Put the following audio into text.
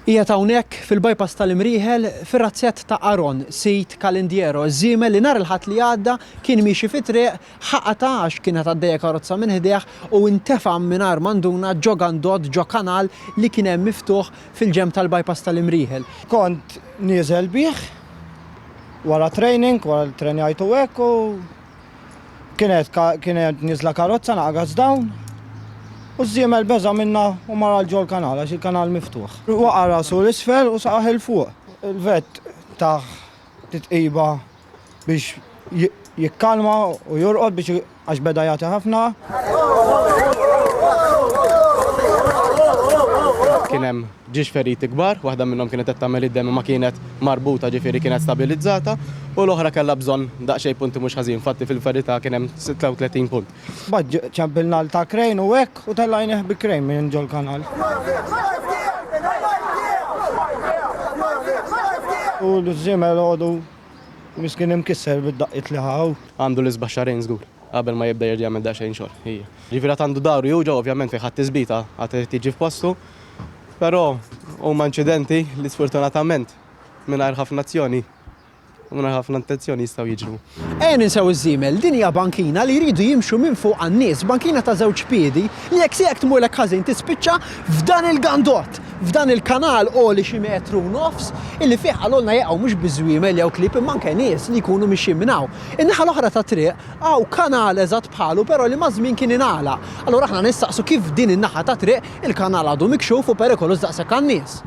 Qiegħed hawnhekk fil-bypass tal-Imrieħel fir-razzett ta' Aron, sit Calendiero, żiemel li nhar il-ħadd li għadda kien miexi fi triq ħaqata għax kienet għaddejja karozza minn ħdejh u intefa' mingħajr manduna ġo gandot ġo kanal li kien hemm miftuħ fil-ġenb tal-bypass tal-Imrieħel. Kont nieżel bih wara training, wara l-trenjajtu hekk u kienet nieżla karozza naqas dawn. U żiemel beża minna u mara l-ġol kanal, għax il-kanal miftuħ. Waqa rasu l-isfel u saqaħ il-fuq. Il-vet taħ titqiba biex jikkalma u jorqod biex għax beda jagħti ħafna. Kien hemm ġiex feriti kbar, waħda minnhom kienet qed tagħmel id-dem ma kienet marbuta ġifieri kienet stabilizzata u l-oħra kellha bżonn daqsxejn punti mhux ħażin, infatti fil-verità kien hemm 36 punt. Bad ċempilna ta' krejn u hekk u tellajnieh bi krejn minn ġol kanal. U l-żiemel għodu miskin imkisser bid-daqqit li ħaw. Għandu l-isbaħ xarejn żgur qabel ma jibda jerġa' jagħmel daqsxejn xogħol. Hija. Ġifieri għandu daru juġa ovvjament fejn ħadd tiżbita għad tiġi f'postu. Però huma inċidenti li sfortunatament mingħajr ħafna azzjoni u mingħajr ħafna intenzjoni jistgħu jiġru. Ejja ninsew iż-żiemel, din hija bankina li jridu jimxu minn fuq għan-nies, bankina ta' żewġ piedi li jekk se jekk tmurlek ħażin tispiċċa f'dan il-gandott, f'dan il-kanal oli xi metru u nofs illi fih għalulna jaqgħu mhux biż-żwiemel jew klieb imma anke nies li jkunu mixjin minn hawn. In-naħa l-oħra ta' triq hawn kanal eżatt bħalu però li ma' żmien kien ingħalaq. Allura aħna nistaqsu kif din in-naħa ta' triq il-kanal għadu mikxuf u perikolus daqshekk għan-nies.